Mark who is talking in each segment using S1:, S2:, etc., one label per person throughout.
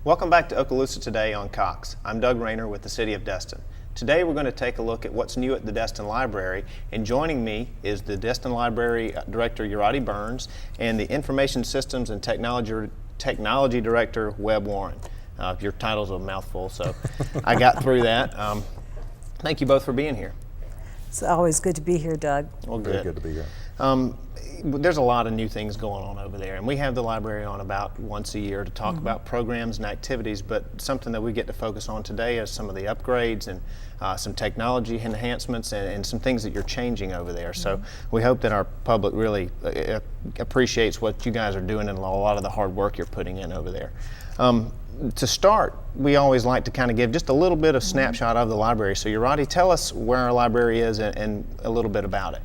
S1: Welcome back to Okaloosa Today on Cox. I'm Doug Rayner with the City of Destin. Today we're going to take a look at what's new at the Destin Library, and joining me is the Destin Library Director Jurate Burns and the Information Systems and Technology Director Webb Warren. Your title's a mouthful, so I got through that. Thank you both for being here.
S2: It's always good to be here, Doug.
S1: Well, good.
S3: Very good to be here.
S1: There's a lot of new things going on over there, and we have the library on about once a year to talk about programs and activities, but something that we get to focus on today is some of the upgrades and some technology enhancements and some things that you're changing over there. So we hope that our public really appreciates what you guys are doing and a lot of the hard work you're putting in over there. To start, we always like to kind of give just a little bit of snapshot of the library. So Jurate, tell us where our library is and a little bit about it.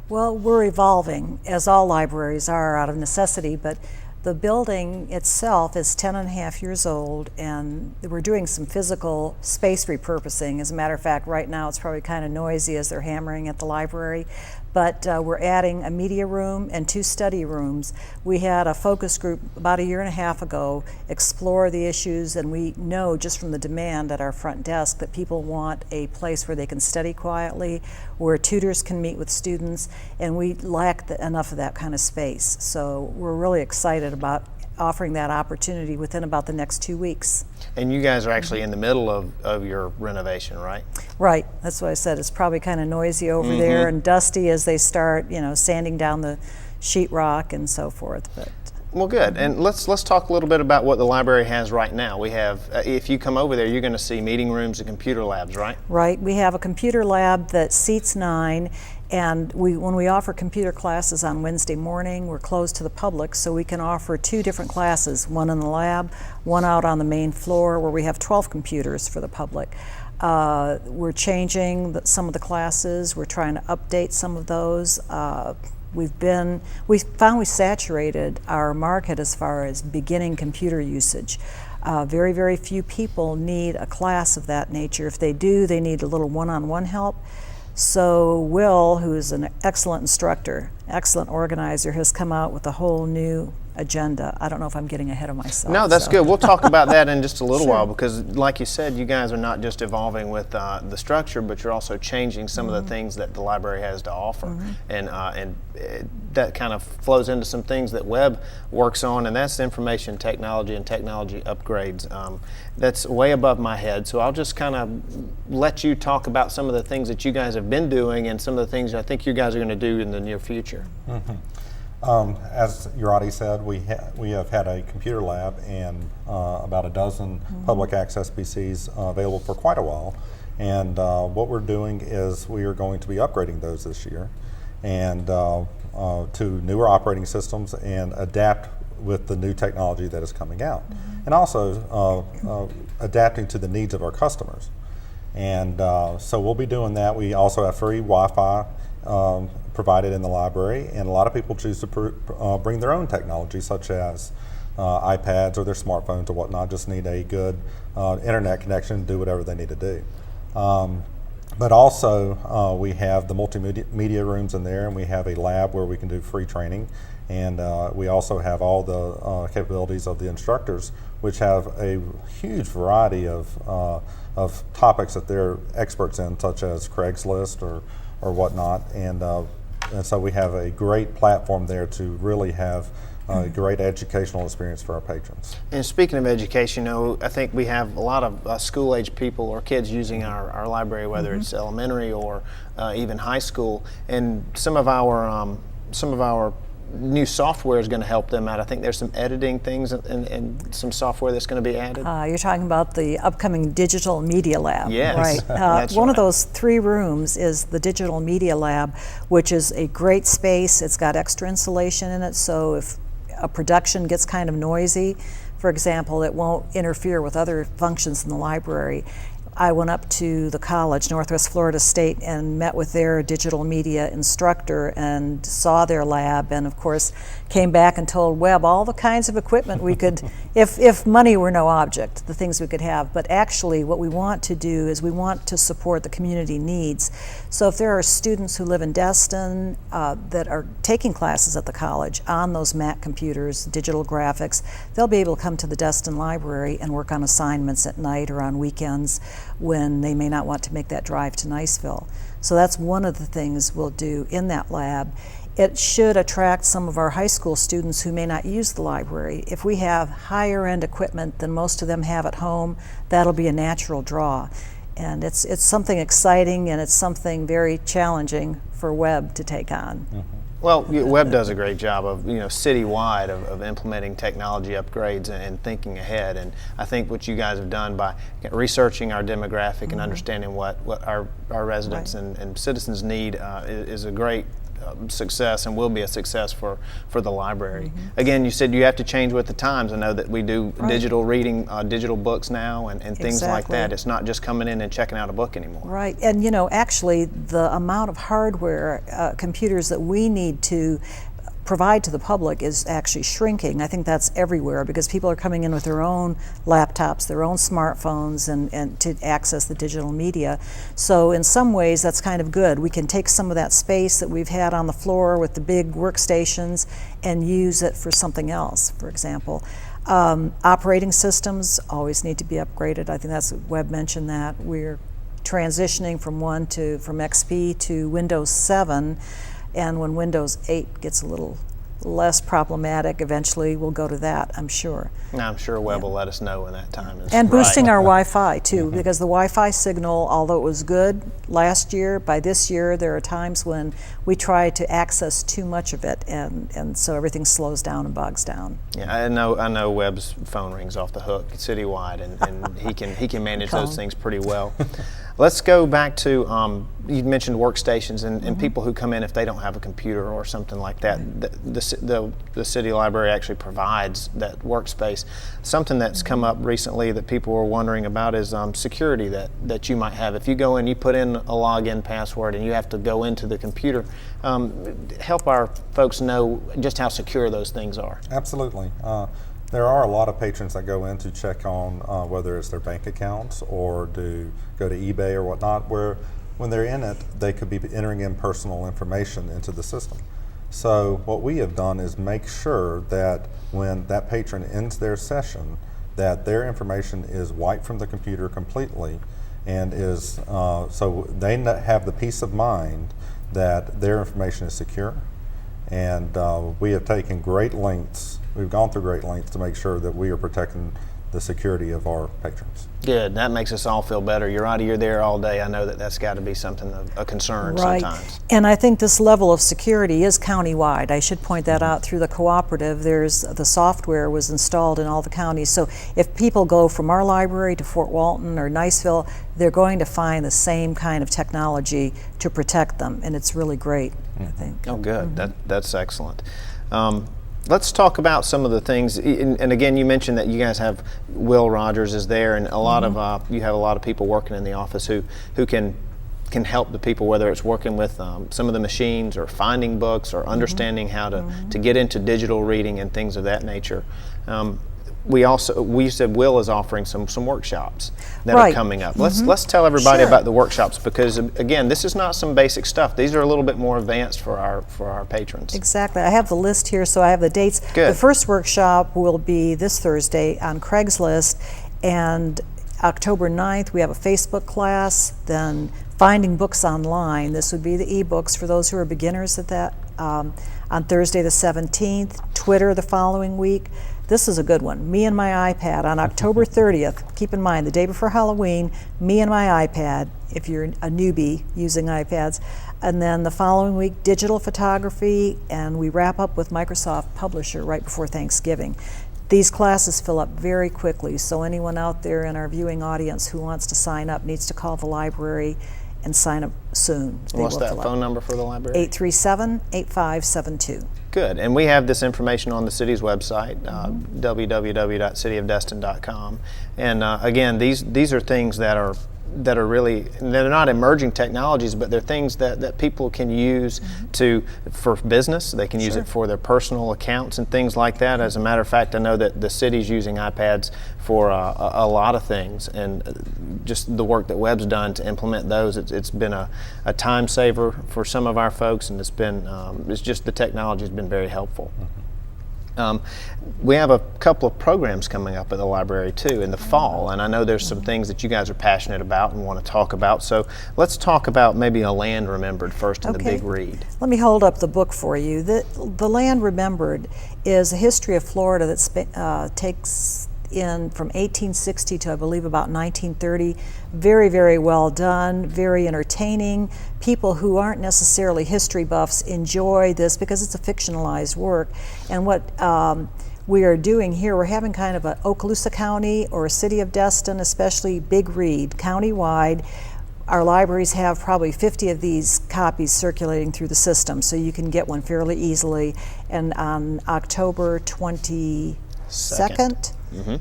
S2: Well, we're evolving, as all libraries are out of necessity, but the building itself is 10 and a half years old, and we're doing some physical space repurposing. As a matter of fact, right now it's probably kind of noisy as they're hammering at the library, but we're adding a media room and 2 study rooms. We had a focus group about a year and a half ago explore the issues, and we know just from the demand at our front desk that people want a place where they can study quietly, where tutors can meet with students, and we lack enough of that kind of space. So we're really excited about offering that opportunity within about the next 2 weeks.
S1: And you guys are actually in the middle of your renovation, right?
S2: Right, that's what I said. It's probably kind of noisy over there and dusty as they start, sanding down the sheetrock and so forth. But
S1: well, good. And let's talk a little bit about what the library has right now. We have, if you come over there, you're going to see meeting rooms and computer labs, right? Right.
S2: We have a computer lab that seats 9. And when we offer computer classes on Wednesday morning, we're closed to the public, so we can offer 2 different classes, one in the lab, one out on the main floor where we have 12 computers for the public. We're changing some of the classes. We're trying to update some of those. We found we saturated our market as far as beginning computer usage. Very, very few people need a class of that nature. If they do, they need a little one-on-one help. So Will, who's an excellent instructor, excellent organizer, has come out with a whole new agenda. I don't know if I'm getting ahead of myself.
S1: No, that's good. We'll talk about that in just a little while, because like you said, you guys are not just evolving with the structure, but you're also changing some of the things that the library has to offer. And that kind of flows into some things that Webb works on, and that's information technology and technology upgrades. That's way above my head, so I'll just kind of let you talk about some of the things that you guys have been doing and some of the things I think you guys are going to do in the near future.
S3: As Jurate said, we have had a computer lab and about a dozen public access PCs available for quite a while. And what we're doing is we are going to be upgrading those this year and to newer operating systems and adapt with the new technology that is coming out. And also adapting to the needs of our customers. And so we'll be doing that. We also have free Wi-Fi provided in the library, and a lot of people choose to bring their own technology, such as iPads or their smartphones or whatnot. Just need a good internet connection to do whatever they need to do. But also we have the multimedia rooms in there, and we have a lab where we can do free training, and we also have all the capabilities of the instructors, which have a huge variety of topics that they're experts in, such as Craigslist or whatnot, and so we have a great platform there to really have a great educational experience for our patrons.
S1: And speaking of education, I think we have a lot of school-age people or kids using our library, whether it's elementary or even high school, and some of our new software is going to help them out. I think there's some editing things and some software that's going to be added.
S2: You're talking about the upcoming Digital Media Lab.
S1: Yes,
S2: right.
S1: that's
S2: one
S1: right.
S2: of those 3 rooms is the Digital Media Lab, which is a great space. It's got extra insulation in it, so if a production gets kind of noisy, for example, it won't interfere with other functions in the library. I went up to the college, Northwest Florida State, and met with their digital media instructor and saw their lab, and of course came back and told Webb all the kinds of equipment we could, if money were no object, the things we could have. But actually what we want to do is we want to support the community needs. So if there are students who live in Destin that are taking classes at the college on those Mac computers, digital graphics, they'll be able to come to the Destin Library and work on assignments at night or on weekends when they may not want to make that drive to Niceville. So that's one of the things we'll do in that lab. It should attract some of our high school students who may not use the library. If we have higher end equipment than most of them have at home, that'll be a natural draw. And it's something exciting, and it's something very challenging for Webb to take on.
S3: Mm-hmm.
S1: Well, Webb does a great job of, citywide of implementing technology upgrades and thinking ahead. And I think what you guys have done by researching our demographic and understanding what our residents and citizens need is a great success, and will be a success for the library. Again, you said you have to change with the times. I know that we do digital reading, digital books now, and things like that. It's not just coming in and checking out a book anymore.
S2: Right, and actually the amount of hardware, computers that we need to provide to the public is actually shrinking. I think that's everywhere because people are coming in with their own laptops, their own smartphones, and to access the digital media. So in some ways that's kind of good. We can take some of that space that we've had on the floor with the big workstations and use it for something else, for example. Operating systems always need to be upgraded. I think that's, Webb mentioned that. We're transitioning from XP to Windows 7. And when Windows 8 gets a little less problematic, eventually we'll go to that, I'm sure.
S1: I'm sure Webb will let us know when that time is
S2: And boosting
S1: right.
S2: our Wi-Fi too, because the Wi-Fi signal, although it was good last year, by this year there are times when we try to access too much of it, and so everything slows down and bogs down.
S1: Yeah, I know Webb's phone rings off the hook citywide, and he can manage those things pretty well. Let's go back to, you mentioned workstations and people who come in if they don't have a computer or something like that. The city library actually provides that workspace. Something that's come up recently that people were wondering about is security that you might have. If you go in, you put in a login password and you have to go into the computer, help our folks know just how secure those things are.
S3: Absolutely. There are a lot of patrons that go in to check on whether it's their bank accounts or to go to eBay or whatnot, where when they're in it, they could be entering in personal information into the system. So what we have done is make sure that when that patron ends their session, that their information is wiped from the computer completely, and is so they have the peace of mind that their information is secure. And we have taken great lengths. We've gone through great lengths to make sure that we are protecting the security of our patrons.
S1: Good. That makes us all feel better. You're there all day. I know that's got to be something of a concern sometimes.
S2: And I think this level of security is countywide. I should point that out. Through the cooperative, the software was installed in all the counties. So if people go from our library to Fort Walton or Niceville, they're going to find the same kind of technology to protect them, and it's really great, I think.
S1: Oh, good. That's excellent. Let's talk about some of the things, and again, you mentioned that you guys have Will Rogers is there, and a lot of you have a lot of people working in the office who can help the people, whether it's working with some of the machines or finding books or understanding how to get into digital reading and things of that nature. We said Will is offering some workshops that are coming up. Let's tell everybody about the workshops, because again, this is not some basic stuff. These are a little bit more advanced for our patrons.
S2: Exactly. I have the list here, so I have the dates.
S1: Good.
S2: The first workshop will be this Thursday on Craigslist, and October 9th we have a Facebook class, then finding books online. This would be the ebooks for those who are beginners at that. On Thursday the 17th, Twitter the following week. This is a good one. Me and my iPad on October 30th. Keep in mind, the day before Halloween, me and my iPad, if you're a newbie using iPads. And then the following week, digital photography, and we wrap up with Microsoft Publisher right before Thanksgiving. These classes fill up very quickly, so anyone out there in our viewing audience who wants to sign up needs to call the library and sign up soon.
S1: What's that phone number for the library?
S2: 837-8572.
S1: Good, and we have this information on the city's website, www.cityofdestin.com. And again, these are things that are that are really, they're not emerging technologies, but they're things that people can use for business. They can use it for their personal accounts and things like that. As a matter of fact, I know that the city's using iPads for a lot of things, and just the work that Webb's done to implement those, it's been a time saver for some of our folks, and it's just the technology has been very helpful. We have a couple of programs coming up at the library too in the fall, and I know there's some things that you guys are passionate about and want to talk about. So let's talk about maybe A Land Remembered first in the big read.
S2: Let me hold up the book for you. The Land Remembered is a history of Florida that takes in from 1860 to I believe about 1930. Very, very well done, very entertaining. People who aren't necessarily history buffs enjoy this because it's a fictionalized work. And what we are doing here, we're having kind of a Okaloosa County or a city of Destin, especially big read, countywide. Our libraries have probably 50 of these copies circulating through the system, so you can get one fairly easily. And on October 22nd,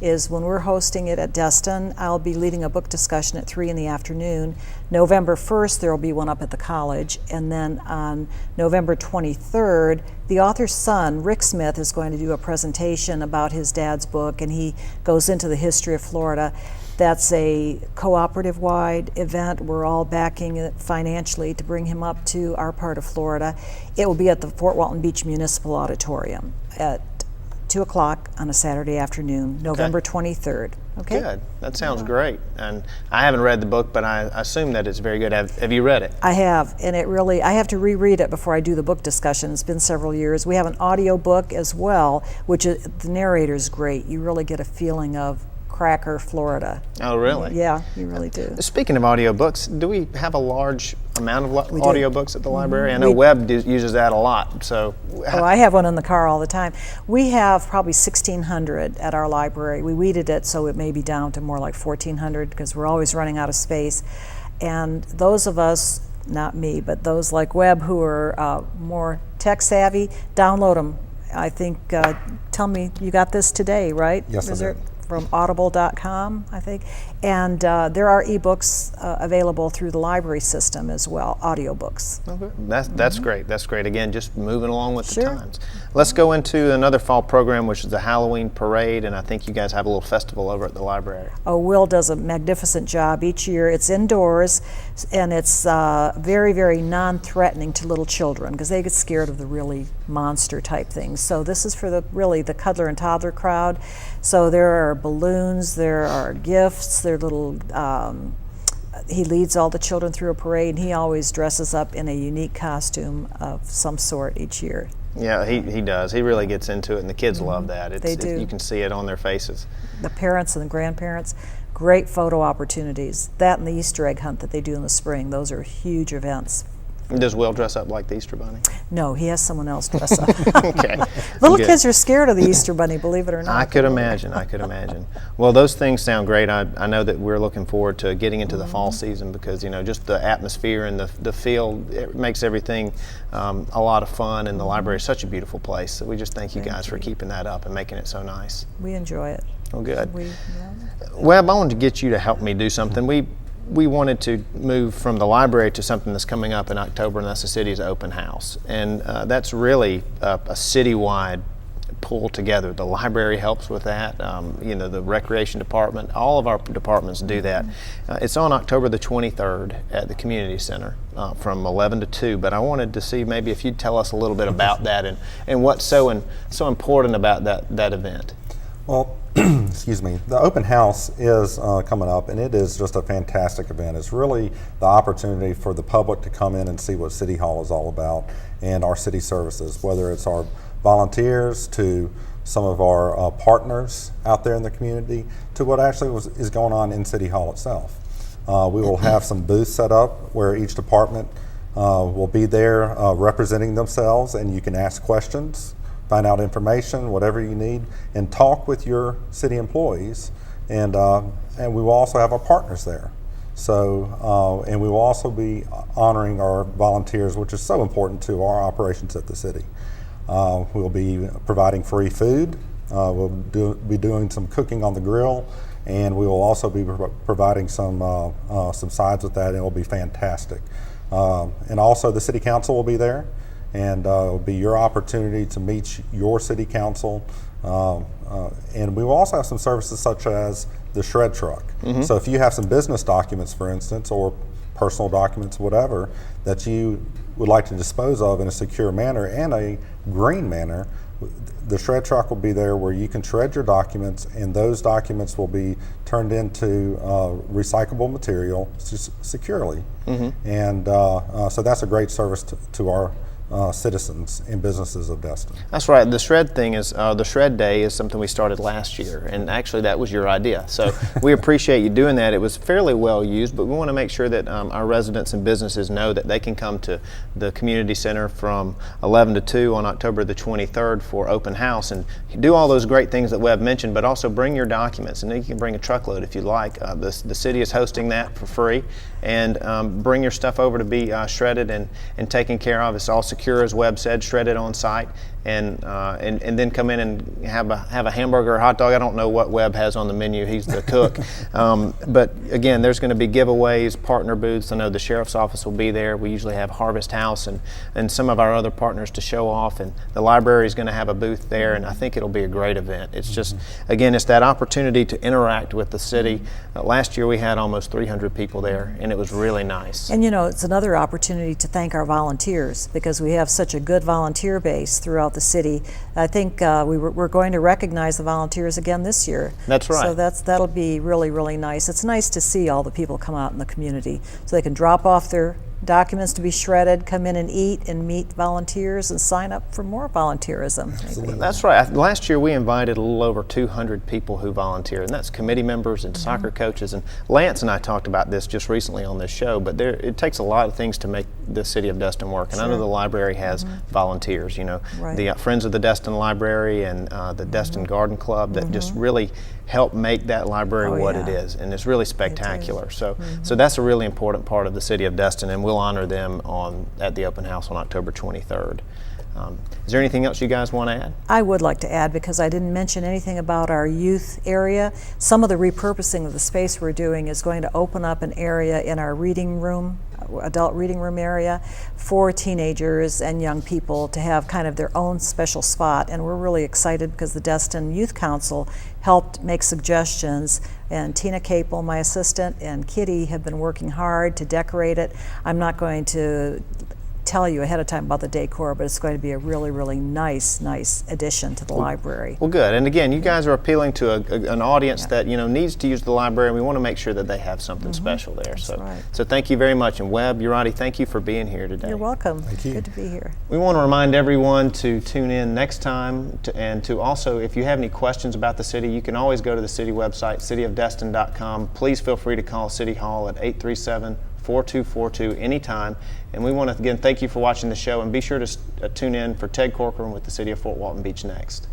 S2: is when we're hosting it at Destin. I'll be leading a book discussion at 3 in the afternoon. November 1st, there will be one up at the college. And then on November 23rd, the author's son, Rick Smith, is going to do a presentation about his dad's book, and he goes into the history of Florida. That's a cooperative-wide event. We're all backing it financially to bring him up to our part of Florida. It will be at the Fort Walton Beach Municipal Auditorium at 2 o'clock on a Saturday afternoon, November 23rd. Okay?
S1: Good. That sounds great. And I haven't read the book, but I assume that it's very good. Have you read it?
S2: I have, and I have to reread it before I do the book discussion. It's been several years. We have an audiobook as well, which the narrator is great. You really get a feeling of Cracker, Florida.
S1: Oh, really?
S2: Yeah, you really do.
S1: Speaking of audiobooks, do we have a large amount of audiobooks at the library? I know Webb uses that a lot. So.
S2: Oh, I have one in the car all the time. We have probably 1,600 at our library. We weeded it so it may be down to more like 1,400 because we're always running out of space. And those of us, not me, but those like Webb who are more tech savvy, download them. I think, tell me, you got this today, right?
S3: Yes, I did.
S2: From audible.com, I think. And there are ebooks available through the library system as well, audiobooks.
S1: Okay. That's great. That's great. Again, just moving along with the times. Let's go into another fall program, which is the Halloween Parade, and I think you guys have a little festival over at the library.
S2: Oh, Will does a magnificent job each year. It's indoors, and it's very, very non-threatening to little children because they get scared of the really monster-type things. So this is for the cuddler and toddler crowd. So there are balloons, there are gifts, there are little, he leads all the children through a parade, and he always dresses up in a unique costume of some sort each year.
S1: Yeah, he does. He really gets into it, and the kids love that.
S2: They do.
S1: You can see it on their faces.
S2: The parents and the grandparents, great photo opportunities. That and the Easter egg hunt that they do in the spring, those are huge events.
S1: Does Will dress up like the Easter Bunny?
S2: No, he has someone else dress up.
S1: Okay.
S2: Little kids are scared of the Easter Bunny, believe it or not.
S1: I could imagine. Well, those things sound great. I know that we're looking forward to getting into the fall season because, just the atmosphere and the feel, it makes everything a lot of fun, and the library is such a beautiful place. So we just thank you guys for keeping that up and making it so nice.
S2: We enjoy it.
S1: Well, good. Webb, I wanted to get you to help me do something. We wanted to move from the library to something that's coming up in October, and that's the city's open house. And that's really a citywide pull together. The library helps with that, the recreation department, all of our departments do that. It's on October the 23rd at the community center from 11 to 2, but I wanted to see maybe if you'd tell us a little bit about that and what's so important about that event.
S3: Well, excuse me, the open house is coming up, and it is just a fantastic event. It's really the opportunity for the public to come in and see what City Hall is all about and our city services, whether it's our volunteers to some of our partners out there in the community to what actually is going on in City Hall itself. We will have some booths set up where each department will be there representing themselves, and you can ask questions, find out information, whatever you need, and talk with your city employees. And we will also have our partners there. So, and we will also be honoring our volunteers, which is so important to our operations at the city. We'll be providing free food. We'll be doing some cooking on the grill, and we will also be providing some sides with that, and it will be fantastic. And also the City Council will be there, and it will be your opportunity to meet your City Council. And we will also have some services such as the shred truck. So if you have some business documents, for instance, or personal documents, whatever, that you would like to dispose of in a secure manner and a green manner, the shred truck will be there where you can shred your documents, and those documents will be turned into recyclable material securely. And so that's a great service to our citizens and businesses of Destin.
S1: That's right. The shred thing is, the shred day is something we started last year, and actually that was your idea. So we appreciate you doing that. It was fairly well used, but we want to make sure that our residents and businesses know that they can come to the community center from 11 to 2 on October the 23rd for open house and do all those great things that Webb mentioned, but also bring your documents, and then you can bring a truckload if you like. The city is hosting that for free, and bring your stuff over to be shredded and taken care of. It's all secure, as Webb said, shredded on site, and then come in and have a hamburger or hot dog. I don't know what Webb has on the menu. He's the cook. But again, there's going to be giveaways, partner booths. I know the sheriff's office will be there. We usually have Harvest House and some of our other partners to show off, and the library is going to have a booth there, and I think it'll be a great event. It's just, again, it's that opportunity to interact with the city. Last year we had almost 300 people there, and it was really nice.
S2: And you know, it's another opportunity to thank our volunteers, because we have such a good volunteer base throughout the city. I think we're going to recognize the volunteers again this year.
S1: That's right.
S2: So that'll be really, really nice. It's nice to see all the people come out in the community so they can drop off their documents to be shredded, come in and eat and meet volunteers and sign up for more volunteerism. Maybe.
S1: That's right. Last year we invited a little over 200 people who volunteer, and that's committee members and soccer coaches. And Lance and I talked about this just recently on this show, but it takes a lot of things to make the city of Destin work. And I know the library has volunteers, you know, the Friends of the Destin Library and the Destin Garden Club that just really help make that library what it is, and it's really spectacular. So that's a really important part of the city of Destin, and we'll honor them at the open house on October 23rd. Is there anything else you guys want to add?
S2: I would like to add, because I didn't mention anything about our youth area. Some of the repurposing of the space we're doing is going to open up an area in our reading room, adult reading room area, for teenagers and young people to have kind of their own special spot. And we're really excited because the Destin Youth Council helped make suggestions, and Tina Capel, my assistant, and Kitty have been working hard to decorate it. I'm not going to tell you ahead of time about the decor, but it's going to be a really, really nice addition to the library.
S1: Well, good. And again, you guys are appealing to an audience that needs to use the library, and we want to make sure that they have something special there. So thank you very much. And Webb, Jurate, thank you for being here today.
S2: You're welcome.
S3: Thank you.
S2: Good to be here.
S1: We want to remind everyone to tune in next time, and to also, if you have any questions about the city, you can always go to the city website, cityofdestin.com. Please feel free to call City Hall at 837-4242 anytime. And we want to again thank you for watching the show, and be sure to tune in for Ted Corcoran with the City of Fort Walton Beach next.